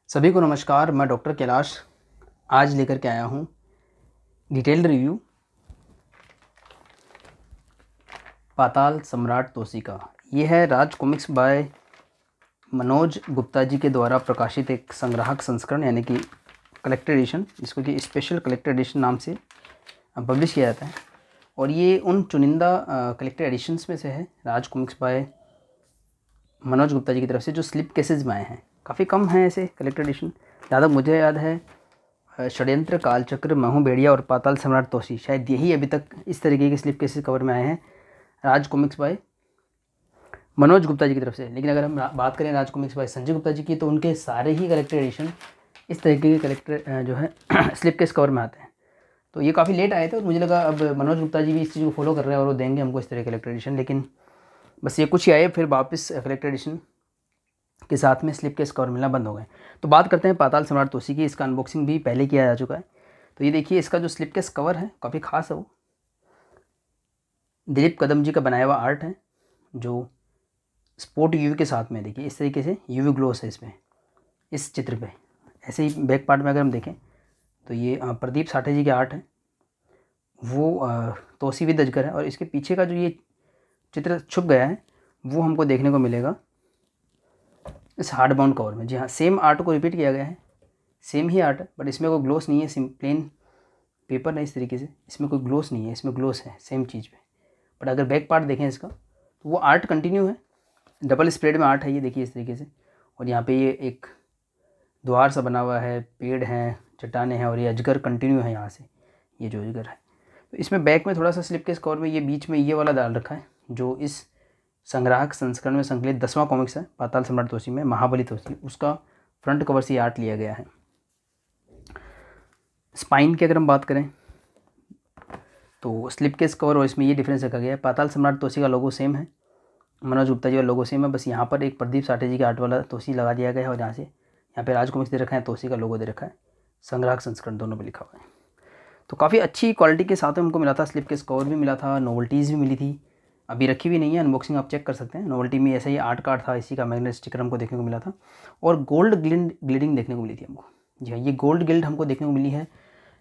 सभी को नमस्कार, मैं डॉक्टर कैलाश आज लेकर के आया हूँ डिटेल्ड रिव्यू पाताल सम्राट तोसी का। ये है राज कॉमिक्स बाय मनोज गुप्ता जी के द्वारा प्रकाशित एक संग्राहक संस्करण यानी कि कलेक्टेड एडिशन, जिसको कि स्पेशल कलेक्टेड एडिशन नाम से पब्लिश किया जाता है। और ये उन चुनिंदा कलेक्टेड एडिशंस में से है राज कॉमिक्स बाय मनोज गुप्ता जी की तरफ से जो स्लिप केसेस में आए हैं। काफ़ी कम हैं ऐसे कलेक्टेड एडिशन। ज़्यादा मुझे याद है षड्यंत्र, कालचक्र, महू भेड़िया और पाताल सम्राट तोसी, शायद यही अभी तक इस तरीके के स्लिप केसेस कवर में आए हैं राज कॉमिक्स बाय मनोज गुप्ता जी की तरफ से। लेकिन अगर हम बात करें राज कॉमिक्स बाय संजय गुप्ता जी की, तो उनके सारे ही कलेक्टेड एडिशन इस तरीके के कलेक्टेड जो है स्लिप केस कवर में आते हैं। तो ये काफ़ी लेट आए थे और मुझे लगा अब मनोज गुप्ता जी भी इस चीज़ को फॉलो कर रहे हैं और वो देंगे हमको इस तरह के कलेक्टेड एडिशन। लेकिन बस ये कुछ ही आए, फिर वापस कलेक्टेड एडिशन के साथ में स्लिप केस कवर मिलना बंद हो गए। तो बात करते हैं पाताल सम्राट तोसी की। इसका अनबॉक्सिंग भी पहले किया जा चुका है। तो ये देखिए, इसका जो स्लिप केस कवर है काफ़ी खास है। वो दिलीप कदम जी का बनाया हुआ आर्ट है जो स्पोर्ट यूवी के साथ में, देखिए इस तरीके से यूवी ग्लोस है इसमें, इस चित्र पे। ऐसे ही बैक पार्ट में अगर हम देखें तो ये प्रदीप साठे जी के आर्ट है, वो तोसी विद अजगर है। और इसके पीछे का जो ये चित्र छुप गया है वो हमको देखने को मिलेगा इस हार्ड बाउंड कवर में। जी हाँ, सेम आर्ट को रिपीट किया गया है, सेम ही आर्ट है, बट इसमें कोई ग्लोस नहीं है, प्लेन पेपर है इस तरीके से। इसमें कोई ग्लोस नहीं है, इसमें ग्लोस है सेम चीज़ पे। बट अगर बैक पार्ट देखें इसका तो वो आर्ट कंटिन्यू है, डबल स्प्रेड में आर्ट है ये, देखिए इस तरीके से। और यहाँ पे ये एक द्वार सा बना हुआ है, पेड़ हैं, चट्टाने हैं, और ये अजगर कंटिन्यू है यहाँ से, ये जो अजगर है। तो इसमें बैक में थोड़ा सा स्लिप केस कवर में ये बीच में ये वाला डाल रखा है जो इस संग्राहक संस्करण में संकलित 10वां कॉमिक्स है पाताल सम्राट तोसी में, महाबली तोसी, उसका फ्रंट कवर से आर्ट लिया गया है। स्पाइन की अगर हम बात करें तो स्लिप केस कवर और इसमें ये डिफरेंस रखा गया है। पाताल सम्राट तोसी का लोगो सेम है, मनोज गुप्ता जी का लोगो सेम है, बस यहाँ पर एक प्रदीप साठे जी के आर्ट वाला तोसी लगा दिया गया है। और यहाँ पे राज कॉमिक्स दे रखा है, तोसी का लोगो दे रखा है, संग्राहक संस्करण दोनों पे लिखा हुआ है। तो काफ़ी अच्छी क्वालिटी के साथ में हमको मिला था। स्लिप केस कवर भी मिला था, नोवेल्टीज़ भी मिली थी, अभी रखी हुई नहीं है, अनबॉक्सिंग आप चेक कर सकते हैं। नोवेल्टी में ऐसा ही आर्ट कार्ड था, इसी का मैग्नेट स्टिकर हमको देखने को मिला था। और गोल्ड ग्लिडिंग देखने को मिली थी हमको। जी हाँ, ये गोल्ड गिल्ड हमको देखने को मिली है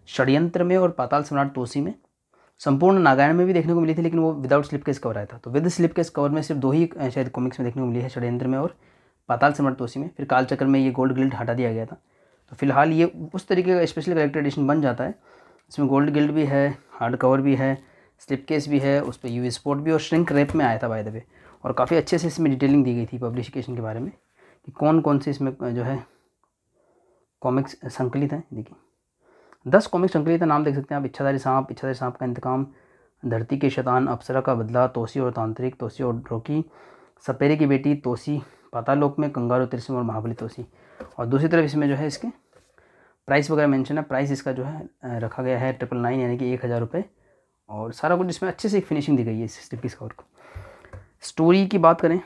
षड्यंत्र में और पाताल सम्राट तोसी में। संपूर्ण नागायण में भी देखने को मिली थी, लेकिन वो विदाउट स्लिप केस कवर आया था। तो विद स्लिप केस कवर में सिर्फ 2 ही शायद कॉमिक्स में देखने को मिली है, षड्यंत्र में और पाताल सम्राट तोसी में। फिर कालचक्र में ये गोल्ड गिल्ड हटा दिया गया था। तो फिलहाल ये उस तरीके का स्पेशल कलेक्टेड एडिशन बन जाता है। इसमें गोल्ड गिल्ड भी है, हार्ड कवर भी है, स्लिप केस भी है, उस पर यूवी स्पोर्ट भी और श्रिंक रैप में आया था बाय द वे। और काफ़ी अच्छे से इसमें डिटेलिंग दी गई थी पब्लिकेशन के बारे में कि कौन कौन से इसमें जो है कॉमिक्स संकलित हैं। देखिए 10 कॉमिक्स संकलित है, नाम देख सकते हैं आप। इच्छाधारी सांप का इंतकाम, धरती के शैतान, अप्सरा का बदला, तोसी और तांत्रिक, तोसी और ड्रोकी, सपेरे की बेटी, तोसी, पातालोक में, कंगारू त्रिशम और महाबली तोसी। और दूसरी तरफ इसमें जो है इसके प्राइस वगैरह मेंशन है। प्राइस इसका जो है रखा गया है 999 यानी कि 1000 रुपये। और सारा कुछ इसमें अच्छे से एक फिनिशिंग दी गई है इस स्लिप केस कवर को। स्टोरी की बात करें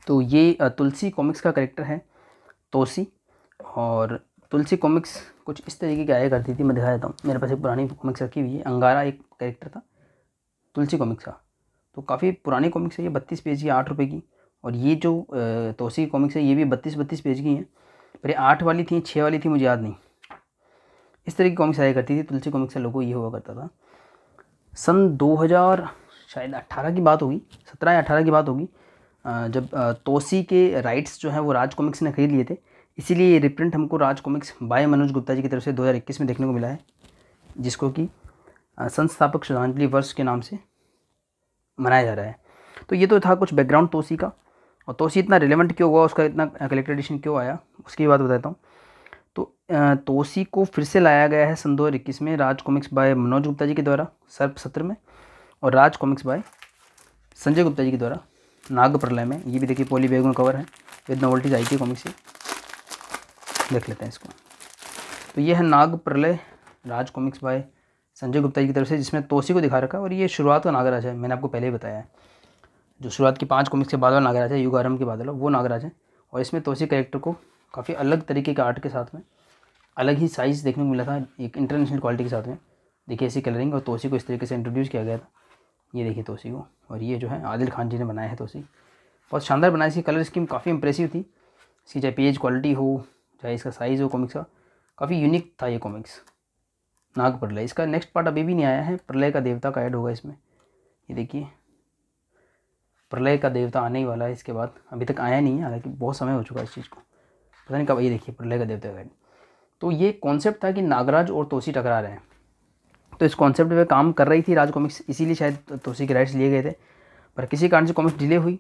तो ये तुलसी कॉमिक्स का कैरेक्टर है तोसी। और तुलसी कॉमिक्स कुछ इस तरीके की आया करती थी, मैं दिखा देता हूँ। मेरे पास एक पुरानी कॉमिक्स रखी हुई है, अंगारा एक कैरेक्टर था तुलसी कॉमिक्स का। तो काफ़ी पुरानी कॉमिक्स है ये, 32 पेज की, 8 रुपये की। और ये जो तोसी कॉमिक्स है ये भी 32 पेज की हैं। पर ये 8 वाली थी, 6 वाली थी, मुझे याद नहीं। इस तरह की कॉमिक्स आया करती थी। तुलसी कॉमिक्स का लोगो ये हुआ करता था। सन 2000 शायद 18 की बात होगी, 17 या 18 की बात होगी, जब तोसी के राइट्स जो हैं वो राज कॉमिक्स ने खरीद लिए थे। इसीलिए ये रिप्रिंट हमको राज कॉमिक्स बाय मनोज गुप्ता जी की तरफ से 2021 में देखने को मिला है, जिसको कि संस्थापक श्रद्धांजलि वर्ष के नाम से मनाया जा रहा है। तो ये तो था कुछ बैकग्राउंड तोसी का। और तोसी इतना रिलेवेंट क्यों हुआ, उसका इतना कलेक्टेड एडिशन क्यों आया, उसकी बात बताता हूँ। तो तोसी को फिर से लाया गया है सन 2021 में राज कॉमिक्स बाय मनोज गुप्ता जी के द्वारा सर्प सत्र में, और राज कॉमिक्स बाय संजय गुप्ता जी के द्वारा नाग प्रलय में। ये भी देखिए पॉली बैग में कवर है, विद नोवेल्टीज आई थी कॉमिक्स से। देख लेते हैं इसको। तो ये है नाग प्रलय राज कॉमिक्स बाय संजय गुप्ता जी की तरफ से, जिसमें तोसी को दिखा रखा है। और ये शुरुआत का नागराज है, मैंने आपको पहले ही बताया है। जो शुरुआत की 5 कॉमिक्स के बाद वाला नागराज है, युग आरंभ के बाद वाला, वो नागराज है। और इसमें तोसी कैरेक्टर को काफ़ी अलग तरीके के आर्ट के साथ में, अलग ही साइज़ देखने को मिला था, एक इंटरनेशनल क्वालिटी के साथ में। देखिए ऐसी कलरिंग, और तोसी को इस तरीके से इंट्रोड्यूस किया गया था। ये देखिए तोसी को, और ये जो है आदिल खान जी ने बनाया है तोसी। बहुत शानदार बनाया, इसकी कलर स्कीम काफ़ी इंप्रेसिव थी, इसकी चाहे पेज क्वालिटी हो चाहे इसका साइज़ हो कॉमिक्स का, काफ़ी यूनिक था ये कॉमिक्स। नाग प्रलय, इसका नेक्स्ट पार्ट अभी भी नहीं आया है, प्रलय का देवता का ऐड होगा इसमें। ये देखिए प्रलय का देवता आने ही वाला है इसके बाद, अभी तक आया नहीं है, हालांकि बहुत समय हो चुका है इस चीज़ को, पता नहीं कब। ये देखिए प्रलय का देवता का ऐड। तो ये कॉन्सेप्ट था कि नागराज और तोसी टकरा रहे हैं, तो इस कॉन्सेप्ट पे काम कर रही थी राज कॉमिक्स, इसीलिए शायद तोसी के राइट्स लिए गए थे। पर किसी कारण से कॉमिक्स डिले हुई,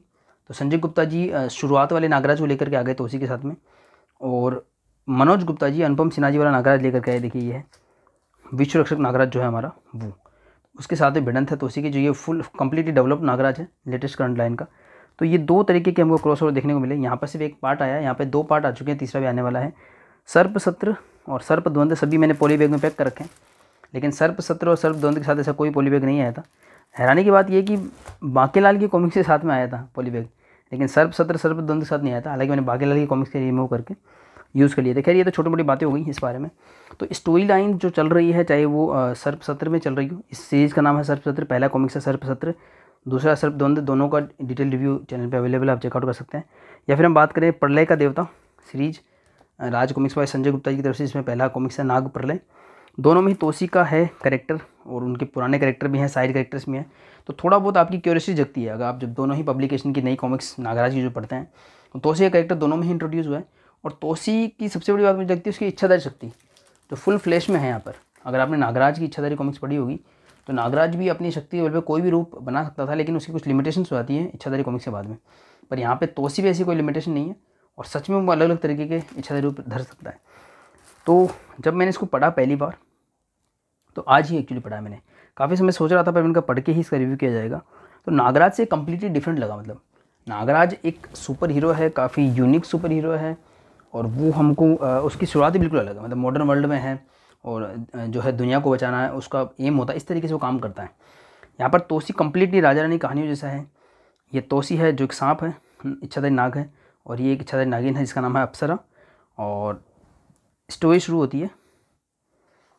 तो संजय गुप्ता जी शुरुआत वाले नागराज को लेकर के आ गए तोसी के साथ में, और मनोज गुप्ता जी अनुपम सिन्हा जी वाला नागराज लेकर के आए। देखिए ये है विश्व रक्षक नागराज जो है हमारा, वो उसके साथ में भिड़ंत है तोसी की, जो ये फुल कंप्लीटली डेवलप्ड नागराज है लेटेस्ट करंट लाइन का। तो ये दो तरीके के हमको क्रॉस ओवर देखने को मिले। यहाँ पर सिर्फ एक पार्ट आया है, यहाँ पे 2 पार्ट आ चुके हैं, तीसरा भी आने वाला है। सर्प सत्र और सर्प द्वंद्व सभी मैंने पॉली बैग में पैक कर रखे हैं, लेकिन सर्प सत्र और सर्प द्वंद्व के साथ ऐसा कोई पॉली बैग नहीं आया था। हैरानी की बात यह कि बांकेलाल की कॉमिक्स के साथ में आया था पॉली बैग, लेकिन सर्प सत्र सर्प द्वंद्व के साथ नहीं आया था। हालांकि मैंने बांकेलाल की कॉमिक्स के रिमूव करके यूज़ कर लिए थे। खैर ये तो छोटी मोटी बातें हो गई इस बारे में। तो स्टोरी लाइन जो चल रही है, चाहे वो सर्प सत्र में चल रही हो, इस सीरीज़ का नाम है सर्प सत्र, पहला कॉमिक्स है सर्प सत्र, दूसरा सर्प द्वंद्व, दोनों का डिटेल रिव्यू चैनल पे अवेलेबल है, आप चेकआउट कर सकते हैं। या फिर हम बात करें प्रलय का देवता सीरीज, राज कॉमिक्स बाय संजय गुप्ता जी की तरफ से, इसमें पहला कॉमिक्स है नाग प्रलय। दोनों में ही तोसी का है कैरेक्टर, और उनके पुराने कैरेक्टर भी हैं, साइड कैरेक्टर्स भी हैं, तो थोड़ा बहुत आपकी क्यूरियोसिटी जगती है। अगर आप जब दोनों ही पब्लिकेशन की नई कॉमिक्स नागराज की जो पढ़ते हैं, तो तोसी का कैरेक्टर दोनों में ही इंट्रोड्यूस हुआ है। और तोसी की सबसे बड़ी बात मुझे लगती है उसकी इच्छाधारी शक्ति, जो फुल फ्लैश में है यहाँ पर। अगर आपने नागराज की इच्छाधारी कॉमिक्स पढ़ी होगी, तो नागराज भी अपनी शक्ति लेवल पे कोई भी रूप बना सकता था, लेकिन उसकी कुछ लिमिटेशंस हो जाती हैं इच्छाधारी कॉमिक्स के बाद में। पर यहाँ पे तोसी भी ऐसी कोई लिमिटेशन नहीं है, और सच में वो अलग अलग तरीके के इच्छाधारी रूप धर सकता है। तो जब मैंने इसको पढ़ा पहली बार, तो आज ही एक्चुअली पढ़ा है मैंने, काफ़ी समय सोच रहा था पर मैंने कहा पढ़ के ही इसका रिव्यू किया जाएगा। तो नागराज से कम्प्लीटली डिफरेंट लगा। मतलब नागराज एक सुपर हीरो है, काफ़ी यूनिक सुपर हीरो है, और वो हमको उसकी शुरुआत ही बिल्कुल अलग है। मतलब मॉडर्न वर्ल्ड में है, और जो है दुनिया को बचाना है उसका एम होता है, इस तरीके से वो काम करता है। यहाँ पर तोसी कम्प्लीटली राजा रानी कहानियों जैसा है। ये तोसी है जो एक सांप है, इच्छाधारी नाग है, और ये एक इच्छाधारी नागिन है जिसका नाम है अप्सरा, और स्टोरी शुरू होती है।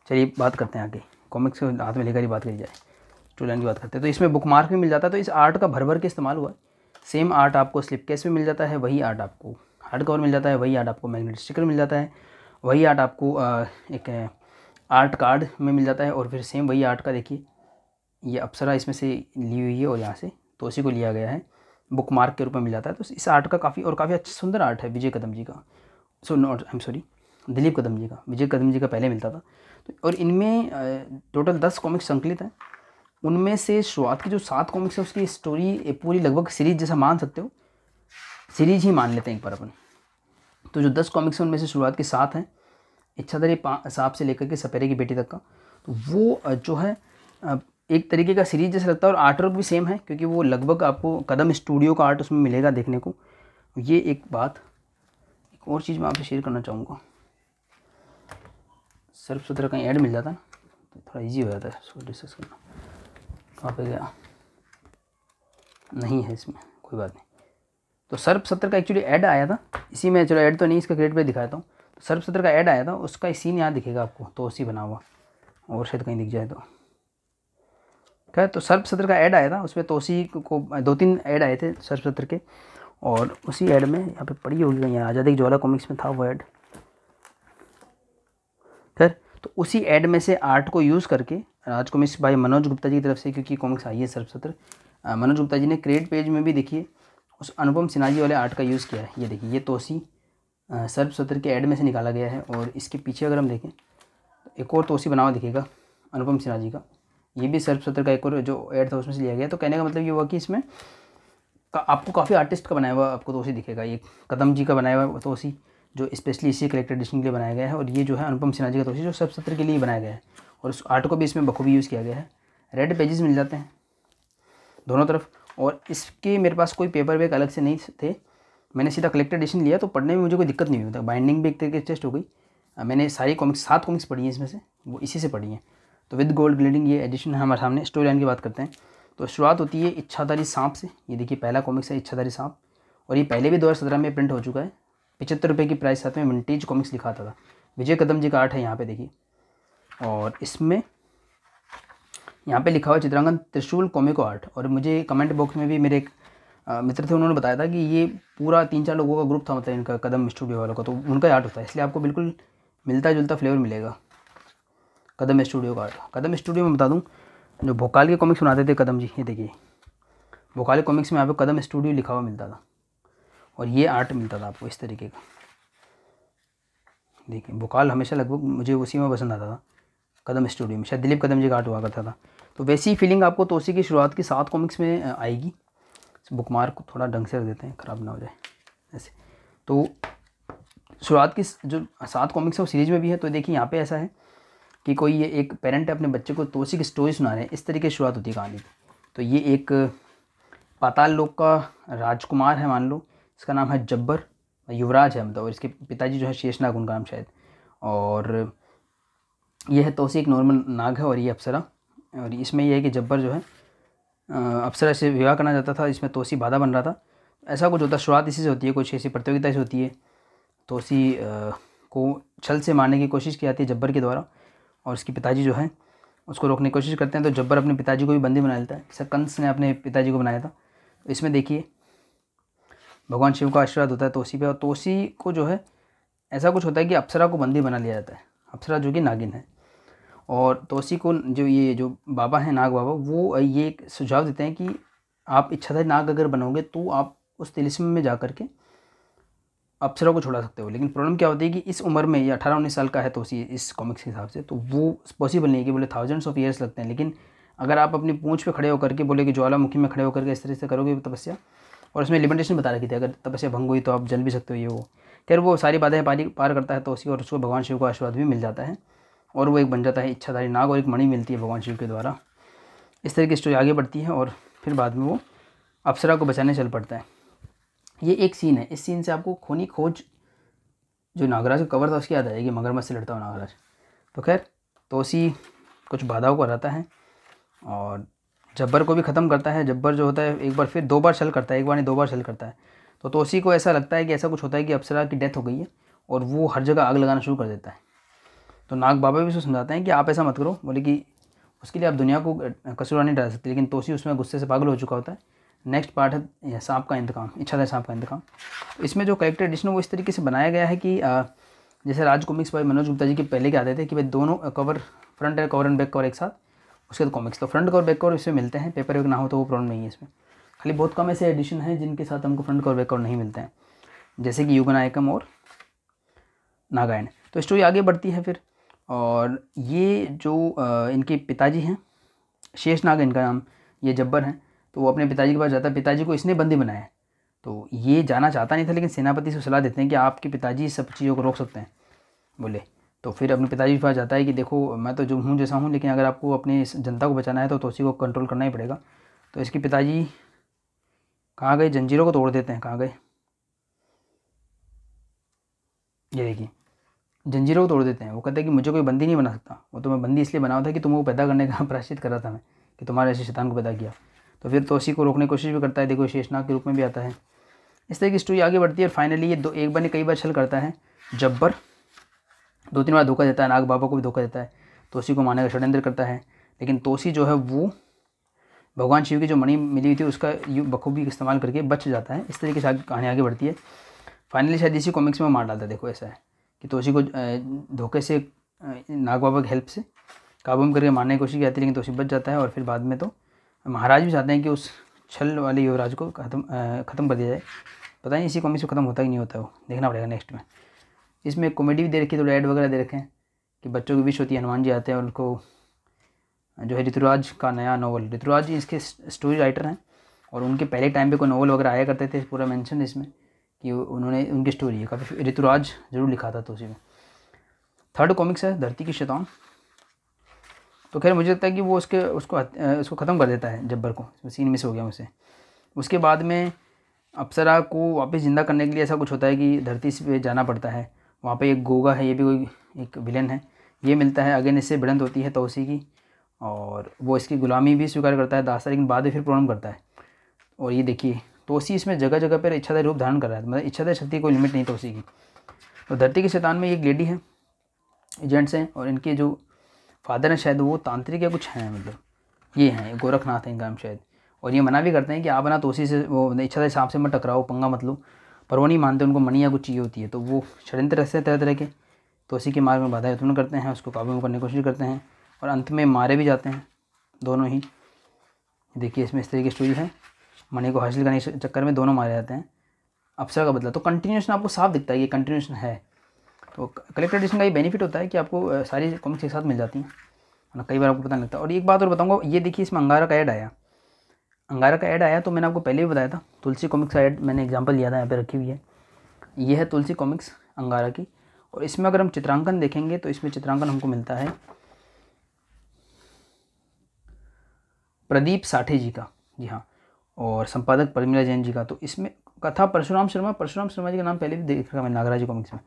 चलिए बात करते हैं आगे, कॉमिक्स को हाथ में लेकर ही बात करी जाए, स्टोरी लाइन की बात करते हैं। तो इसमें बुक मार्क भी मिल जाता है, तो इस आर्ट का भर भर के इस्तेमाल हुआ है। सेम आर्ट आपको स्लिप केस में मिल जाता है, वही आर्ट आपको हार्ड कवर मिल जाता है, वही आर्ट आपको मैग्नेटिक स्टिकर मिल जाता है, वही आर्ट आपको एक आर्ट कार्ड में मिल जाता है, और फिर सेम वही आर्ट का देखिए ये अप्सरा इसमें से ली हुई है, और यहाँ से तोसी को लिया गया है, बुक मार्क के रूप में मिल जाता है। तो इस आर्ट का काफ़ी अच्छा सुंदर आर्ट है विजय कदम जी का, दिलीप कदम जी का, विजय कदम जी का पहले मिलता था। तो और इनमें टोटल 10 कॉमिक्स संकलित हैं। उनमें से शुरुआत की जो 7 कॉमिक्स है उसकी स्टोरी पूरी लगभग सीरीज जैसा मान सकते हो, सीरीज ही मान लेते हैं एक बार अपन। तो जो 10 कॉमिक्स हैं उनमें से शुरुआत के 7 हैं, इच्छाधारी सांप से लेकर के सपेरे की बेटी तक का। तो वो जो है एक तरीके का सीरीज जैसा लगता है, और आर्ट वर्क भी सेम है, क्योंकि वो लगभग आपको कदम स्टूडियो का आर्ट उसमें मिलेगा देखने को। ये एक बात। एक और चीज़ मैं आपसे शेयर करना चाहूँगा, सर्प सत्र कहीं ऐड मिल जाता है तो थोड़ा इजी हो जाता है इसको डिस्कस करना। कहाँ पे गया, नहीं है इसमें, कोई बात नहीं। तो सर्प सत्र का एक्चुअली ऐड आया था इसी में, चलो ऐड तो नहीं, इसका क्रेडिट पे दिखाता हूँ। तो सर्प सत्र का ऐड आया था, उसका सीन यहाँ दिखेगा आपको, तो उसी बना हुआ, और शायद कहीं दिख जाए तो खैर। तो सर्प सत्र का ऐड आया था, उसमें तोसी को 2-3 ऐड आए थे सर्प सत्र के, और उसी ऐड में यहाँ पे पड़ी होगी कहीं, आज़ादी की ज्वाला कॉमिक्स में था वो ऐड। खैर तो उसी ऐड में से आर्ट को यूज़ करके राज कॉमिक्स बाय मनोज गुप्ता जी की तरफ से, क्योंकि कॉमिक्स आई है सर्प सत्र, मनोज गुप्ता जी ने क्रेडिट पेज में भी देखिए उस अनुपम सिन्हा जी वाले आर्ट का यूज़ किया है। ये देखिए ये तोसी सर्प सत्र के ऐड में से निकाला गया है, और इसके पीछे अगर हम देखें तो एक और तोसी बना हुआ दिखेगा अनुपम सिन्हा जी का, ये भी सर्प सत्र का एक और जो ऐड था उसमें से लिया गया। तो कहने का मतलब ये हुआ कि इसमें आपको काफ़ी आर्टिस्ट का बनाया हुआ आपको तोसी दिखेगा। ये कदम जी का बनाया हुआ तोसी जो स्पेशली इसी कलेक्टर एडिशन के लिए बनाया गया है, और ये जो है अनुपम सिन्हा जी का तोसी जो सर्प सत्र के लिए बनाया गया है, और उस आर्ट को भी इसमें बखूबी यूज़ किया गया है। रेड पेजेस मिल जाते हैं दोनों तरफ, और इसके मेरे पास कोई पेपर बैग अलग से नहीं थे, मैंने सीधा कलेक्टर एडिशन लिया, तो पढ़ने में मुझे कोई दिक्कत नहीं हुई था। बाइंडिंग भी एक तरीके से टेस्ट हो गई। मैंने सारी कॉमिक्स 7 कॉमिक्स पढ़ी हैं इसमें से, वो इसी से पढ़ी हैं। तो विद गोल्ड ग्लेडिंग ये एडिशन है हमारे सामने। स्टोरी लाइन की बात करते हैं तो शुरुआत होती है इच्छाधारी सांप से। ये देखिए पहला कॉमिक्स है इच्छाधारी सांप, और ये पहले भी 2017 में प्रिंट हो चुका है। 75 रुपये की प्राइस साथ में विंटेज कॉमिक्स लिखा था। विजय कदम जी का आर्ट है यहाँ पे देखिए, और इसमें यहाँ पे लिखा हुआ चित्रांकन त्रिशूल कॉमिको आर्ट। और मुझे कमेंट बॉक्स में भी मेरे एक मित्र थे, उन्होंने बताया था कि ये पूरा 3-4 लोगों का ग्रुप था, मतलब इनका कदम स्टूडियो वालों का, तो उनका आर्ट होता है, इसलिए आपको बिल्कुल मिलता जुलता फ्लेवर मिलेगा कदम स्टूडियो का आर्ट। कदम स्टूडियो में बता दूँ, जो भोकाल के कॉमिक्स बनाते थे कदम जी, ये देखिए भोकाल के कॉमिक्स में यहाँ पे कदम स्टूडियो लिखा हुआ मिलता था, और ये आर्ट मिलता था आपको इस तरीके का। देखिए भोकाल हमेशा लगभग मुझे उसी में पसंद आता था, कदम स्टूडियो में, शायद दिलीप कदम जी का आर्ट हुआ करता था। तो वैसी फीलिंग आपको तोसी की शुरुआत की 7 कॉमिक्स में आएगी। बुक मार्क को थोड़ा ढंग से रख देते हैं, ख़राब ना हो जाए ऐसे। तो शुरुआत की जो 7 कॉमिक्स है वो सीरीज में भी है। तो देखिए यहाँ पे ऐसा है कि कोई ये एक पेरेंट है अपने बच्चे को तोसी की स्टोरी सुना रहे हैं, इस तरीके की शुरुआत होती है कहानी की। तो ये एक पाताल लोक का राजकुमार है मान लो, इसका नाम है जब्बर, युवराज है मतलब, और इसके पिताजी जो है शेषनाग उनका नाम शायद। और यह है तोसी एक नॉर्मल नाग है, और ये अप्सरा। और इसमें यह है कि जब्बर जो है अप्सरा से विवाह करना चाहता था, इसमें तोसी बाधा बन रहा था। ऐसा कुछ होता है, शुरुआत इसी से होती है, कुछ ऐसी प्रतियोगिता से होती है। तोसी को छल से मारने की कोशिश की जाती है जब्बर के द्वारा, और उसके पिताजी जो है उसको रोकने की कोशिश करते हैं। तो जब्बर अपने पिताजी को भी बंदी बना लेता है, जैसे कंस ने अपने पिताजी को बनाया था। तो इसमें देखिए भगवान शिव का आशीर्वाद होता है तोसी पे, और तोसी को जो है ऐसा कुछ होता है कि अप्सरा को बंदी बना लिया जाता है, अप्सरा जो कि नागिन है। और तोसी को जो बाबा हैं नाग बाबा, वो ये एक सुझाव देते हैं कि आप इच्छाधारी नाग अगर बनोगे तो आप उस तिलिस्म में जा कर के अप्सरा को छुड़ा सकते हो। लेकिन प्रॉब्लम क्या होती है कि इस उम्र में ये 18-19 साल का है तोसी इस कॉमिक्स के हिसाब से, तो वो पॉसिबल नहीं है कि बोले थाउजेंड्स ऑफ ईयर्स लगते हैं। लेकिन अगर आप अपनी पूंछ पे खड़े होकर के बोले कि ज्वालामुखी में खड़े होकर के इस तरह से करोगे तपस्या, और उसमें लिमिटेशन बता रखी थी, अगर तपस्या भंग हुई तो आप जल भी सकते हो, ये वो। खैर वो सारी बातें पार करता है तोसी, और उसको भगवान शिव का आशीर्वाद भी मिल जाता है, और वो एक बन जाता है इच्छाधारी नाग, और एक मणि मिलती है भगवान शिव के द्वारा। इस तरह की स्टोरी आगे बढ़ती है, और फिर बाद में वो अप्सरा को बचाने चल पड़ता है। ये एक सीन है, इस सीन से आपको खूनी खोज जो नागराज का कवर था उसकी याद आएगी, मगरमच्छ से लड़ता हुआ नागराज। तो खैर तोसी कुछ बाधाओं को हराता है और जब्बर को भी ख़त्म करता है। जब्बर जो होता है एक बार फिर 2 बार छल करता है, एक बार नहीं 2 बार छल करता है। तो तोसी को ऐसा लगता है कि ऐसा कुछ होता है कि अप्सरा की डेथ हो गई है, और वो हर जगह आग लगाना शुरू कर देता है। तो नाग बाबा भी उसको समझाते हैं कि आप ऐसा मत करो, बोले कि उसके लिए आप दुनिया को कसूरवार नहीं डाल सकते। लेकिन तोसी उसमें गुस्से से पागल हो चुका होता है। नेक्स्ट पार्ट है सांप का इंतकाम, इच्छाधारी सांप का इंतकाम। तो इसमें जो कैरेक्टर एडिशन है वो इस तरीके से बनाया गया है कि जैसे राज कॉमिक्स भाई मनोज गुप्ता जी के पहले के आते थे कि भाई दोनों cover, front cover and back cover एक साथ, उसके बाद कॉमिक्स। तो फ्रंट कवर बैक कवर इसमें मिलते हैं, पेपर वेक ना हो तो वो प्रॉब्लम नहीं है इसमें। खाली बहुत कम ऐसे एडिशन हैं जिनके साथ हमको फ्रंट कवर बैक कवर नहीं मिलते हैं, जैसे कि युगनायकम और नागायण। तो स्टोरी आगे बढ़ती है फिर, और ये जो इनके पिताजी हैं, शेषनाग इनका नाम, ये जब्बर हैं। तो वो अपने पिताजी के पास जाता है, पिताजी को इसने बंदी बनाया है। तो ये जाना चाहता नहीं था, लेकिन सेनापति से सलाह देते हैं कि आपके पिताजी सब चीज़ों को रोक सकते हैं बोले। तो फिर अपने पिताजी के पास जाता है कि देखो मैं तो जो हूँ जैसा हूँ, लेकिन अगर आपको अपनी जनता को बचाना है तो तोसी को कंट्रोल करना ही पड़ेगा। तो इसके पिताजी कहाँ गए, जंजीरों को तोड़ देते हैं, कहाँ गए, ये देखिए जंजीरों को तोड़ देते हैं। वो कहते हैं कि मुझे कोई बंदी नहीं बना सकता, वो तो मैं बंदी इसलिए बनाया था कि तुमको पैदा करने का प्रायश्चित कर रहा था मैं, कि तुम्हारे ऐसे शैतान को पैदा किया। तो फिर तोसी को रोकने की कोशिश भी करता है, देखो शेषनाग के रूप में भी आता है। इस तरह की स्टोरी आगे बढ़ती है, और फाइनली ये एक बार नहीं कई बार छल करता है जब्बर, 2-3 बार धोखा देता है, नाग बाबा को भी धोखा देता है, तोसी को मारने का षड्यंत्र करता है। लेकिन तोसी जो है वो भगवान शिव की जो मणि मिली हुई थी उसका बखूबी इस्तेमाल करके बच जाता है। इस तरीके से कहानी आगे बढ़ती है। फाइनली शायद इसी कॉमिक्स में मार डालता है। देखो ऐसा है कि तोसी को धोखे से नाग बाबा की हेल्प से काबू करके मारने की कोशिश की जाती है, लेकिन तोसी बच जाता है। और फिर बाद में तो महाराज भी चाहते हैं कि उस छल वाले युवराज को ख़त्म कर दिया जाए। पता नहीं इसी कॉमिक्स में ख़त्म होता ही नहीं होता, वो देखना पड़ेगा नेक्स्ट में। इसमें कॉमेडी भी दे रखी है, थोड़ा ऐड वगैरह दे रखे हैं कि बच्चों की विश होती है, हनुमान जी आते हैं और उनको जो है ऋतुराज का नया नॉवल, ऋतुराज जी इसके स्टोरी राइटर हैं, और उनके पहले टाइम पे कोई नॉवल वगैरह आया करते थे, पूरा मेंशन इसमें कि उन्होंने उनकी स्टोरी है काफ़ी, ऋतुराज जरूर लिखा था तो उसी में। 3rd कॉमिक्स है धरती की शैतान। तो खैर मुझे लगता है कि वो उसको ख़त्म कर देता है जब्बर को, सीन मिस हो गया मुझसे। उसके बाद में अप्सरा को वापस ज़िंदा करने के लिए ऐसा कुछ होता है कि धरती पे जाना पड़ता है। वहाँ पे एक गोगा है, ये भी कोई एक विलन है, ये मिलता है। अगेन इससे भिड़ंत होती है तोसी की, और वो इसकी गुलामी भी स्वीकार करता है दास्ता, लेकिन बाद में फिर प्रॉब्लम करता है। और ये देखिए तोसी इसमें जगह जगह पर इच्छाधारी रूप धारण कर रहा है, मतलब इच्छाधारी शक्ति कोई लिमिट नहीं तोसी की। तो धरती के शैतान में एक लेडी है, एजेंट्स हैं, और इनके जो फादर हैं शायद वो तांत्रिक या कुछ हैं, मतलब ये हैं गोरखनाथ है इनका नाम शायद। और ये मना भी करते हैं कि आप ना तोसी से वो इच्छा से सांप से मत टकराओ, पंगा मत लो, पर वो नहीं मानते, उनको मनी या कुछ चाहिए होती है। तो वो षड्यंत्र रचते हैं तरह तरह के, तोसी के मार्ग में बाधाएं उत्पन्न करते हैं, उसको काबू में करने की कोशिश करते हैं और अंत में मारे भी जाते हैं दोनों ही। देखिए इसमें इस तरह की स्टोरी है, मणि को हासिल करने के चक्कर में दोनों मारे जाते हैं। अप्सरा का बदला, तो कंटिन्यूशन आपको साफ दिखता है, ये कंटिन्यूशन है। तो कलेक्टर एडिशन का ये बेनिफिट होता है कि आपको सारी कॉमिक्स एक साथ मिल जाती हैं, ना कई बार आपको पता नहीं लगता। और एक बात और बताऊंगा, ये देखिए इसमें अंगारा का ऐड आया, अंगारा का ऐड आया तो मैंने आपको पहले भी बताया था, तुलसी कॉमिक्स का ऐड मैंने एग्जांपल लिया था, यहाँ पे रखी हुई है। ये है तुलसी कॉमिक्स अंगारा की। और इसमें अगर हम चित्रांकन देखेंगे तो इसमें चित्रांकन हमको मिलता है प्रदीप साठे जी का, जी हाँ, और संपादक परिमला जैन जी का। तो इसमें कथा परशुराम शर्मा जी का नाम पहले भी देख रखा मैंने नागराज कॉमिक्स में।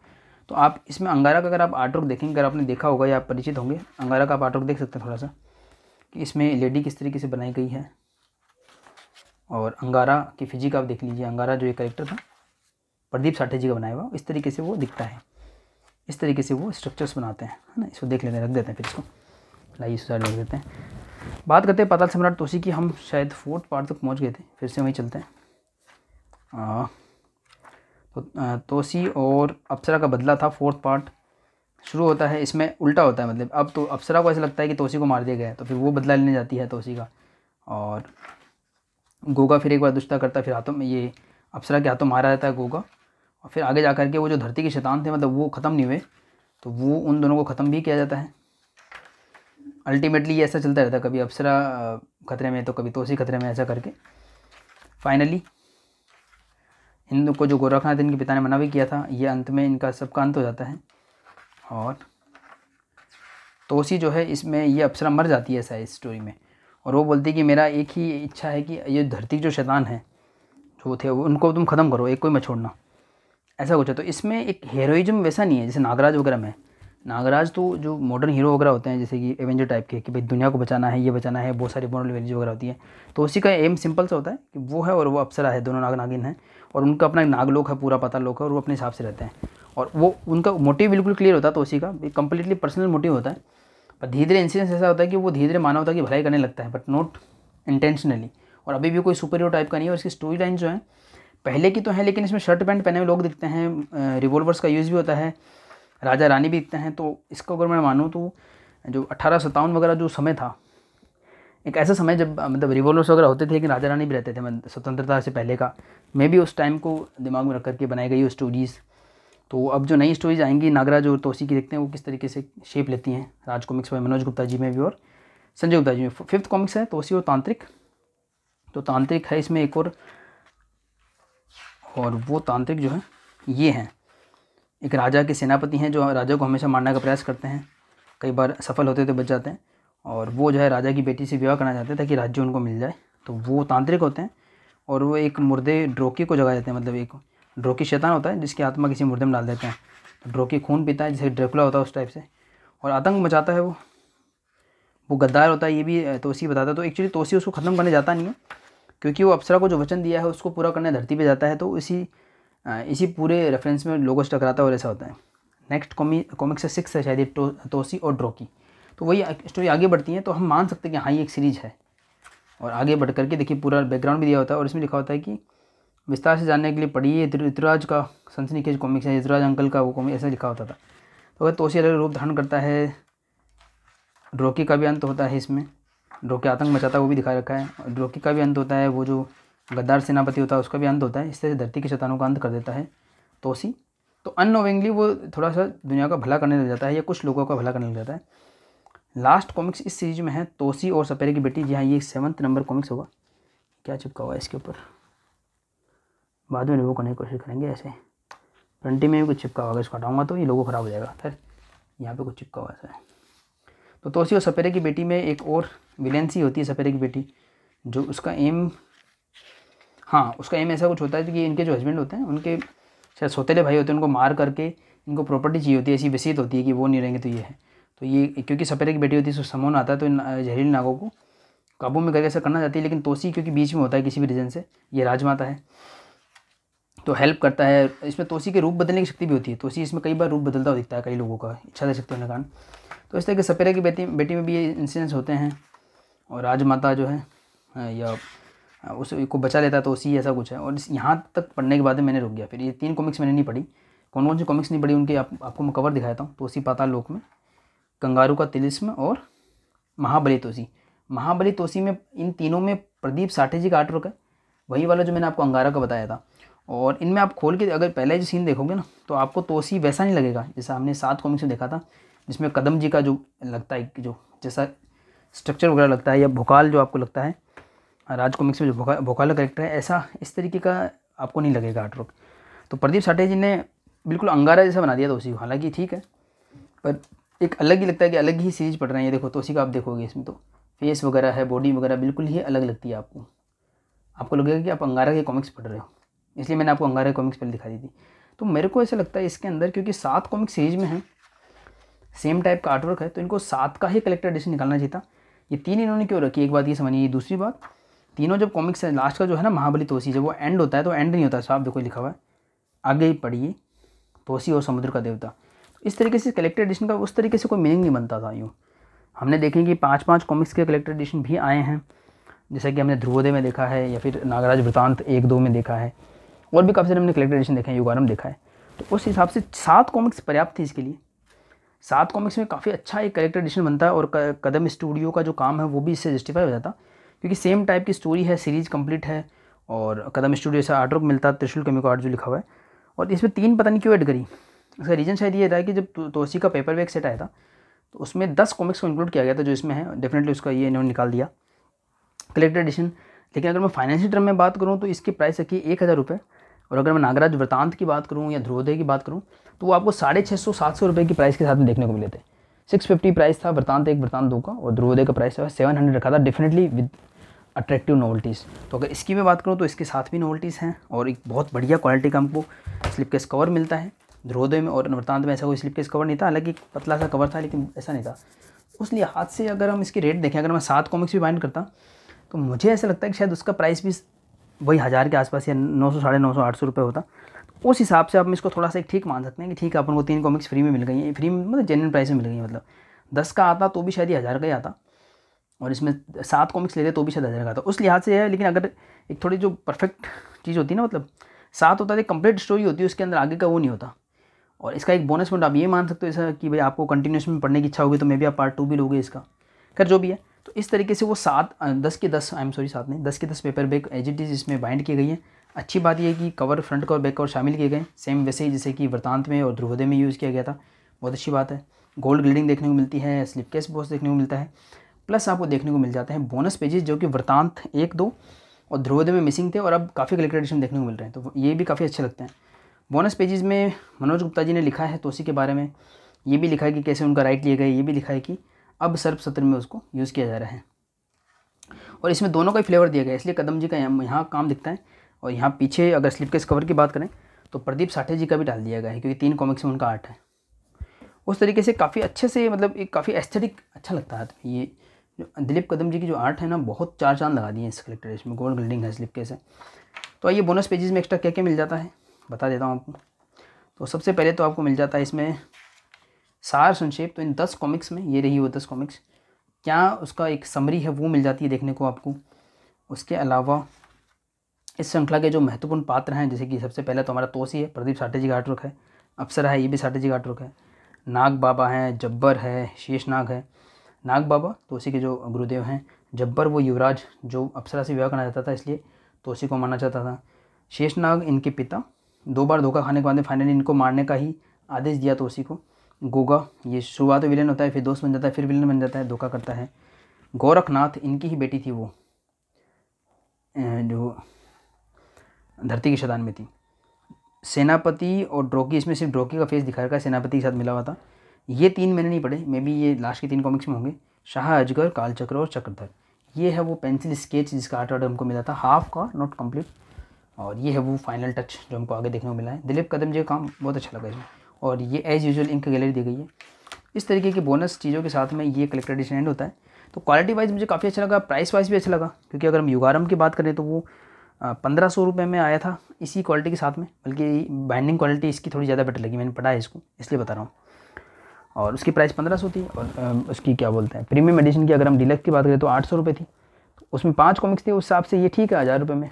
तो आप इसमें अंगारा का अगर आप आर्टवर्क देखेंगे, अगर आपने देखा होगा या आप परिचित होंगे, अंगारा का आप आर्टवर्क देख सकते हैं थोड़ा सा, कि इसमें लेडी किस तरीके से बनाई गई है। और अंगारा की फिजिक आप देख लीजिए, अंगारा जो एक कैरेक्टर था प्रदीप साठे जी का बनाया हुआ, इस तरीके से वो दिखता है, इस तरीके से वो स्ट्रक्चर्स बनाते हैं, है ना। इसको देख लेते हैं, रख देते हैं, फिर इसको लाइए साइड रख देते हैं। बात करते हैं पाताल सम्राट तोसी की। हम शायद 4th पार्ट तक पहुंच गए थे, फिर से वहीं चलते हैं। तो तोसी और अप्सरा का बदला था 4th पार्ट शुरू होता है। इसमें उल्टा होता है, मतलब अब तो अप्सरा को ऐसा लगता है कि तोसी को मार दिया गया है, तो फिर वो बदला लेने जाती है तोसी का। और गोगा फिर एक बार दुष्टा करता है, फिर हाथों में ये अप्सरा के हाथों मारा जाता है गोगा। और फिर आगे जा कर के वो जो धरती के शैतान थे, मतलब वो ख़त्म नहीं हुए, तो वो उन दोनों को ख़त्म भी किया जाता है। अल्टीमेटली ये ऐसा चलता रहता है, कभी अप्सरा खतरे में तो कभी तोसी खतरे में, ऐसा करके फाइनली इन को जो गोरखनाथ इनके पिता ने मना भी किया था, ये अंत में इनका सबका अंत हो जाता है। और तोसी जो है इसमें ये अप्सरा मर जाती है ऐसा इस स्टोरी में, और वो बोलती है कि मेरा एक ही इच्छा है कि ये धरती जो शैतान है जो थे वो उनको तुम ख़त्म करो, एक कोई मत छोड़ना, ऐसा कुछ है। तो इसमें एक हीरोइज्म वैसा नहीं है जैसे नागराज वगैरह में। नागराज तो जो मॉडर्न हीरो वगैरह होते हैं जैसे कि एवेंजर टाइप के, कि भाई दुनिया को बचाना है, ये बचाना है, बहुत सारी मॉरल वैल्यूज वगैरह होती है। तो उसी का एम सिंपल सा होता है कि वो है और वो अप्सरा है, दोनों नाग नागिन हैं, और उनका अपना नागलोक है, पूरा पाताल लोक है, और वो अपने हिसाब से रहते हैं। और वो उनका मोटिव बिल्कुल क्लियर होता है, तो उसी का कंप्लीटली पर्सनल मोटिव होता है। पर धीरे धीरे इंसिडेंस ऐसा होता है कि वो धीरे धीरे मानवता की भलाई करने लगता है, बट नॉट इंटेंशनली। और अभी भी कोई सुपर हीरो टाइप का नहीं है। और इसकी स्टोरी लाइन जो है पहले की तो है, लेकिन इसमें शर्ट पैंट पहने हुए लोग दिखते हैं, रिवॉल्वर्स का यूज़ भी होता है, राजा रानी भी दिखते हैं। तो इसको अगर मैं मानूँ तो जो 1857 वगैरह जो समय था, एक ऐसा समय जब मतलब रिवॉल्वर्स वगैरह होते थे, लेकिन राजा रानी भी रहते थे, स्वतंत्रता से पहले का। मे भी उस टाइम को दिमाग में रख करके बनाई गई वो स्टोरीज़। तो अब जो नई स्टोरीज आएंगी नागराज और तोसी की, देखते हैं वो किस तरीके से शेप लेती हैं। राज कॉमिक्स में मनोज गुप्ता जी में भी और संजय गुप्ता जी में। 5th कॉमिक्स है तोसी और तांत्रिक। तो तांत्रिक है इसमें एक और वो तांत्रिक जो है ये हैं एक राजा के सेनापति हैं, जो राजा को हमेशा मारने का प्रयास करते हैं, कई बार सफल होते तो बच जाते हैं। और वो जो है राजा की बेटी से विवाह करना चाहते हैं ताकि राज्य उनको मिल जाए। तो वो तांत्रिक होते हैं और वो एक मुर्दे ड्रोकी को जगा देते हैं, मतलब एक ड्रोकी शैतान होता है जिसकी आत्मा किसी मुर्दे में डाल देते हैं। तो ड्रोकी खून पीता है जैसे ड्रैकुला होता है उस टाइप से, और आतंक मचाता है। वो गद्दार होता है, ये भी तोसी बताता है। तो एक्चुअली तोसी उसको ख़त्म करने जाता नहीं है, क्योंकि वो अप्सरा को जो वचन दिया है उसको पूरा करने धरती पे जाता है। तो इसी पूरे रेफरेंस में लोगों से टकराता है और ऐसा होता है। नेक्स्ट कॉमिक्स 6 है शायद ये तोसी और ड्रोकी। तो वही स्टोरी आगे बढ़ती है, तो हम मान सकते हैं कि हाँ ये एक सीरीज है। और आगे बढ़ करके देखिए पूरा बैकग्राउंड भी दिया होता है, और इसमें लिखा होता है कि विस्तार से जानने के लिए पढ़िए ऋतुराज का सनसनीखेज कॉमिक्स है, ऋतुराज अंकल का वो कॉमिक, ऐसा लिखा होता था। तो अगर तोसी अलग रूप धारण करता है, ड्रोकी का भी अंत होता है इसमें, ड्रोकी आतंक मचाता है वो भी दिखा रखा है, और ड्रोकी का भी अंत होता है, वो जो गद्दार सेनापति होता है उसका भी अंत होता है। इस तरह से धरती के शैतानों का अंत कर देता है तोसी। तो अननोविंगली वो थोड़ा सा दुनिया का भला करने लग जाता है, या कुछ लोगों का भला करने लग जाता है। लास्ट कॉमिक्स इस सीरीज में है तोसी और सपेरे की बेटी। जी हाँ, ये 7th नंबर कॉमिक्स होगा। क्या चिपका हुआ है इसके ऊपर, बाद में रिमूव करने की कोशिश करेंगे। ऐसे प्रिंटिंग में भी कुछ चिपका होगा, इसको हटाऊंगा तो ये लोगो ख़राब हो जाएगा। फिर यहाँ पे कुछ चिपका हुआ है। तो तोसी और सपेरे की बेटी में एक और विलेंसी होती है, सपेरे की बेटी, जो उसका एम ऐसा कुछ होता है कि इनके जो हस्बैंड होते हैं उनके शायद सौतेले भाई होते हैं, उनको मार करके इनको प्रॉपर्टी चाहिए होती है, ऐसी वसीयत होती है कि वो नहीं रहेंगे तो ये है। तो ये क्योंकि सपेरे की बेटी होती है, उसको समोन आता है, तो जहरीले नागों को काबू में करके ऐसा करना चाहती है। लेकिन तोसी क्योंकि बीच में होता है किसी भी रीजन से, ये राजमाता है, तो हेल्प करता है। इसमें तोसी के रूप बदलने की शक्ति भी होती है। तोसी इसमें कई बार रूप बदलता हुआ दिखता है कई लोगों का इच्छा शक्ति होने के कारण। तो इस तरह के सपेरे की बेटी में भी ये इंसिडेंट्स होते हैं। और राजमाता जो है या उसको बचा लेता है तो उसी ऐसा कुछ है। और यहाँ तक पढ़ने के बाद मैंने रुक गया। फिर ये 3 कॉमिक्स मैंने नहीं पढ़ी। कौन कौन सी कॉमिक्स नहीं पढ़ी उनके आपको मैं कवर दिखाता हूँ। तोसी पाताल लोक में, कंगारू का तिलिस्म और महाबली तोसी। महाबली तोसी में इन तीनों में प्रदीप साठे जी का आर्टवर्क है, वही वाला जो मैंने आपको अंगारा का बताया था। और इनमें आप खोल के अगर पहले जो सीन देखोगे ना तो आपको तोसी वैसा नहीं लगेगा जैसा हमने 7 कॉमिक्स में देखा था, जिसमें कदम जी का जो लगता है जो जैसा स्ट्रक्चर वगैरह लगता है, या भोकाल जो आपको लगता है राज कॉमिक्स में जो भोकाल का कैरेक्टर है, ऐसा इस तरीके का आपको नहीं लगेगा आर्टवर्क। तो प्रदीप साठे जी ने बिल्कुल अंगारा जैसा बना दिया तोसी को। हालांकि ठीक है, पर एक अलग ही लगता है कि अलग ही सीरीज पढ़ रहे हैं। ये देखो तोसी का आप देखोगे इसमें तो फेस वगैरह है, बॉडी वगैरह बिल्कुल ही अलग लगती है आपको लगेगा कि आप अंगारा के कॉमिक्स पढ़ रहे हो। इसलिए मैंने आपको अंगारा के कॉमिक्स पहले दिखा दी थी। तो मेरे को ऐसा लगता है इसके अंदर, क्योंकि 7 कॉमिक सीरीज में है, सेम टाइप का आर्टवर्क है, तो इनको 7 का ही कलेक्टर एडिशन निकालना चाहिए था। ये 3 इन्होंने क्यों रखी, एक बात ये समझिए। दूसरी बात, तीनों जब कॉमिक्स है, लास्ट का जो है ना महाबली तोसी, जब वो एंड होता है तो एंड नहीं होता, साफ देखो लिखा हुआ है, आगे ही पढ़िए, तोसी और समुद्र का देवता। तो इस तरीके से कलेक्टर एडिशन का उस तरीके से कोई मीनिंग नहीं बनता था। यूँ हमने देखें कि 5-5 कॉमिक्स के कलेक्टर एडिशन भी आए हैं, जैसे कि हमने ध्रुवोदय में देखा है, या फिर नागराज वृतांत 1-2 में देखा है, और भी काफ़ी सारे हमने कलेक्टर एडिशन देखे हैं, युगारंभ देखा है। तो उस हिसाब से 7 कॉमिक्स पर्याप्त थी इसके लिए। 7 कॉमिक्स में काफ़ी अच्छा एक कलेक्टर एडिशन बनता है, और कदम स्टूडियो का जो काम है वो भी इससे जस्टिफाई हो जाता, क्योंकि सेम टाइप की स्टोरी है, सीरीज कंप्लीट है, और कदम स्टूडियो से आर्टवर्क मिलता है, त्रिशूल केमिको आर्ट जो लिखा हुआ है। और इसमें 3 पता नहीं क्यों ऐड करी। इसका रीज़न शायद ये था कि जब तोसी का पेपर बैक सेट आया था तो उसमें 10 कॉमिक्स को इंक्लूड किया गया था जो इसमें है, डेफिनेटली उसका ये इन्होंने निकाल दिया कलेक्टर एडिशन। लेकिन अगर मैं फाइनेंशियल टर्म में बात करूँ तो इसकी प्राइस रखी 1000 रुपये, और अगर मैं नागराज वृतांत की बात करूँ या ध्रुवोदय की बात करूँ तो वो आपको 650-700 रुपये की प्राइस के साथ में देखने को मिले थे। 650 प्राइस था वृतांत 1 वृतांत 2 का, और ध्रुवोदय का प्राइस 700 रखा था, डेफिनेटली विद अट्रैक्टिव नोवल्टीज़। तो अगर इसकी भी बात करूँ तो इसके साथ भी नोवल्टीज़ हैं, और एक बहुत बढ़िया क्वालिटी का हमको स्लिप केस कवर मिलता है। ध्रुवोदय में और वृतांत में ऐसा कोई स्लिप केस कवर नहीं था, हालांकि पतला सा कवर था लेकिन ऐसा नहीं था। उस लिहाज से अगर हम इसकी रेट देखें, अगर मैं 7 कॉमिक्स भी बाइंड करता तो मुझे ऐसा लगता है कि शायद उसका प्राइस भी वही 1000 के आसपास या 900, 950, 800 रुपये होता। उस हिसाब से आप इसको थोड़ा सा एक ठीक मान सकते हैं कि ठीक है, अपन को 3 कॉमिक्स फ्री में मिल गई हैं, फ्री में मतलब जेन्युइन प्राइस में मिल गई है। मतलब 10 का आता तो भी शायद ये 1000 का ही आता, और इसमें 7 कॉमिक्स लेते तो भी शायद 1000 का आता। उस लिहाज से है। लेकिन अगर एक थोड़ी जो परफेक्ट चीज़ होती है ना, मतलब 7 होता है, कंप्लीट स्टोरी होती है, उसके अंदर आगे का वो नहीं होता। और इसका एक बोनस पॉइंट आप ये मान सकते हो ऐसा कि भाई आपको कंटिन्यूशन में पढ़ने की इच्छा होगी तो मे भी आप पार्ट 2 भी लोगे इसका, खैर जो भी है। तो इस तरीके से वो 10 के 10 7 नहीं 10 के 10 paper back as it is इसमें बाइंड की गई है। अच्छी बात यह है कि cover front cover back cover शामिल किए गए, सेम वैसे ही जैसे कि वृतांत में और ध्रुवोदय में यूज़ किया गया था। बहुत अच्छी बात है। गोल्ड ग्लेडिंग देखने को मिलती है, स्लिप केस बॉक्स देखने को मिलता है, प्लस आपको देखने को मिल जाते हैं बोनस पेजेस जो कि वृतांत 1-2 और ध्रुवोदय में मिसिंग थे, और अब काफ़ी कलेक्टर एडिशन देखने को मिल रहे हैं, तो ये भी काफ़ी अच्छे लगते हैं। बोनस पेजेस में मनोज गुप्ता जी ने लिखा है तोसी के बारे में, ये भी लिखा है कि कैसे उनका राइट लिए गए, ये भी लिखा है कि अब सर्प सत्र में उसको यूज़ किया जा रहा है, और इसमें दोनों का ही फ्लेवर दिया गया है। इसलिए कदम जी का यहाँ काम दिखता है, और यहाँ पीछे अगर स्लिप केस कवर की बात करें तो प्रदीप साठे जी का भी डाल दिया गया है, क्योंकि 3 कॉमिक्स में उनका आर्ट है। उस तरीके से काफ़ी अच्छे से, मतलब एक काफ़ी एस्थेटिक अच्छा लगता है। ये जो दिलीप कदम जी की जो आर्ट है ना, बहुत 4 चांद लगा दिए इस कलेक्टर एडिशन में। गोल्ड ग्लेडिंग है, स्लिप केस है। तो आइए बोनस पेजेस में एक्स्ट्रा क्या क्या मिल जाता है बता देता हूँ आपको। तो सबसे पहले तो आपको मिल जाता है इसमें सार संक्षेप। तो इन 10 कॉमिक्स में ये रही वो 10 कॉमिक्स, क्या उसका एक समरी है वो मिल जाती है देखने को आपको। उसके अलावा इस श्रृंखला के जो महत्वपूर्ण पात्र हैं, जैसे कि सबसे पहले तो हमारा तोसी है, प्रदीप साठे जी का आर्टवर्क है। अप्सरा है, ये भी साठे जी का आर्टवर्क है। नाग बाबा हैं, जब्बर है, शेषनाग है। नाग बाबा तोसी के जो गुरुदेव हैं, जब्बर वो युवराज जो अप्सरा से विवाह करना चाहता था, इसलिए तोसी को मानना चाहता था। शेषनाग इनके पिता, 2 बार धोखा खाने के बाद फाइनली इनको मारने का ही आदेश दिया तोसी को। गोगा ये शुरुआत में विलेन होता है, फिर दोस्त बन जाता है, फिर विलेन बन जाता है, धोखा करता है। गोरखनाथ इनकी ही बेटी थी, वो जो धरती की शैतान में थी। सेनापति और ड्रोकी, इसमें सिर्फ ड्रोकी का फेस दिखा रखा है, सेनापति के साथ मिला हुआ था। ये 3 मैंने नहीं पढ़े, मे बी ये लास्ट के 3 कॉमिक्स में होंगे। शाह अजगर, कालचक्र और चक्रधर, ये है वो पेंसिल स्केच जिसका आर्ट ऑर्डर हमको मिला था, हाफ का, नॉट कंप्लीट। और ये है वो फाइनल टच जो हमको आगे देखने को मिला है। दिलीप कदम जी का काम बहुत अच्छा लगा इसमें, और ये एज यूजुअल इंक गैलरी दी गई है। इस तरीके की बोनस चीज़ों के साथ में ये कलेक्टर एडिशन एंड होता है। तो क्वालिटी वाइज मुझे काफ़ी अच्छा लगा, प्राइस वाइज भी अच्छा लगा, क्योंकि अगर हम युगारंभ की बात करें तो वो 1500 रुपये में आया था इसी क्वालिटी के साथ में, बल्कि बाइंडिंग क्वालिटी इसकी थोड़ी ज़्यादा बेटर लगी, मैंने पढ़ा है इसको इसलिए बता रहा हूँ। और उसकी प्राइस 1500 थी। और उसकी क्या बोलते हैं प्रीमियम एडिशन की अगर हम डीलक्स की बात करें तो 800 रुपये थी। तो उसमें 5 कॉमिक्स थी, उस हिसाब से ये ठीक है 1000 रुपये में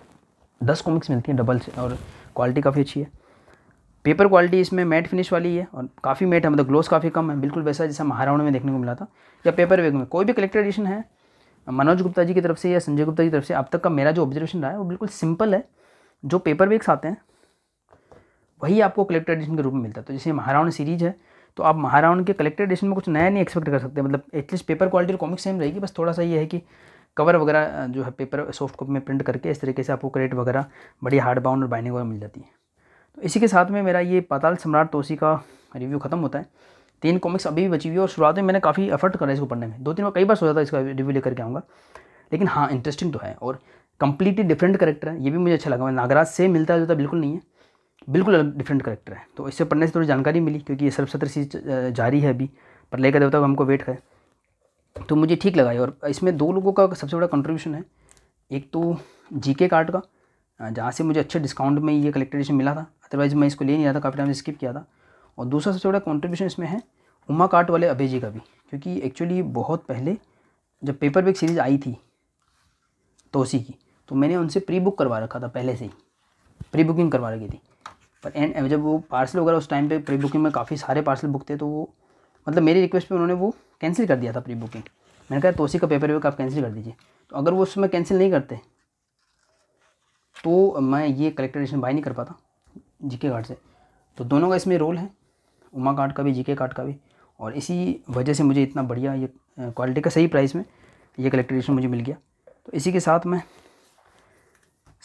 10 कॉमिक्स मिलती हैं डबल से, और क्वालिटी काफ़ी अच्छी है। पेपर क्वालिटी इसमें मैट फिनिश वाली है और काफ़ी मैट है, मतलब ग्लोस काफ़ी कम है, बिल्कुल वैसा जैसा महारावण में देखने को मिला था या पेपर वेग में। कोई भी कलेक्टर एडिशन है मनोज गुप्ता जी की तरफ से या संजय गुप्ता की तरफ से अब तक का मेरा जो ऑब्जर्वेशन रहा है वो बिल्कुल सिंपल है। जो पेपर वेग्स आते हैं वही आपको कलेक्टर एडिशन के रूप में मिलता है। तो जैसे महारावण सीरीज है तो आप महारावण के कलेक्टर एडिशन में कुछ नया नहीं एक्सपेक्ट कर सकते, मतलब एटलीस्ट पेपर क्वालिटी और कॉमिक सेम रहेगी, बस थोड़ा सा ये है कि कवर वगैरह जो है पेपर सॉफ्ट कॉपी में प्रिंट करके इस तरीके से आपको क्रेट वगैरह बढ़िया हार्ड बाउंड और बाइंडिंग वगैरह मिल जाती है। तो इसी के साथ में मेरा ये पाताल सम्राट तोशी का रिव्यू खत्म होता है। 3 कॉमिक्स अभी भी बची हुई है और शुरुआत में मैंने काफ़ी एफर्ट करा इसको पढ़ने में, 2-3 बार कई बार सोचा था इसका रिव्यू लेकर के आऊँगा, लेकिन हाँ इंटरेस्टिंग तो है और कम्प्लीटली डिफरेंट करेक्टर है, ये भी मुझे अच्छा लगा। नागराज से मिलता जुलता बिल्कुल नहीं है, बिल्कुल डिफरेंट करेक्टर है। तो इससे पढ़ने से थोड़ी जानकारी मिली क्योंकि ये सर्वसत्र सीरीज जारी है अभी, पर लेकर देवता को हमको वेट है, तो मुझे ठीक लगा ये। और इसमें 2 लोगों का सबसे बड़ा कंट्रीब्यूशन है, एक तो जीके कार्ड का जहाँ से मुझे अच्छे डिस्काउंट में ये कलेक्टर एडिशन मिला था, अदरवाइज़ मैं इसको ले नहीं रहा था, काफ़ी टाइम से स्किप किया था। और दूसरा सबसे बड़ा कंट्रीब्यूशन इसमें है उमा कार्ट वाले अभय जी का भी, क्योंकि एक्चुअली बहुत पहले जब पेपर बैग सीरीज़ आई थी तोशी की तो मैंने उनसे प्री बुक करवा रखा था, पहले से ही प्री बुकिंग करवा रखी थी। पर एंड जब वो पार्सल वगैरह उस टाइम पे प्री बुकिंग में काफ़ी सारे पार्सल बुक थे, तो वो मतलब मेरी रिक्वेस्ट पे उन्होंने वो कैंसिल कर दिया था प्री बुकिंग। मैंने कहा तोशी का पेपर बैग आप कैंसिल कर दीजिए, तो अगर वो उसमें कैंसिल नहीं करते तो मैं ये कलेक्टर एडिशन बाय नहीं कर पाता जीके कार्ड से। तो दोनों का इसमें रोल है, उमा कार्ड का भी जीके कार्ड का भी, और इसी वजह से मुझे इतना बढ़िया ये क्वालिटी का सही प्राइस में ये कलेक्टर एडिशन मुझे मिल गया। तो इसी के साथ मैं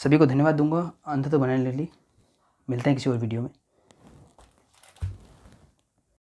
सभी को धन्यवाद दूंगा अंत तक बनाने के लिए। मिलते हैं किसी और वीडियो में।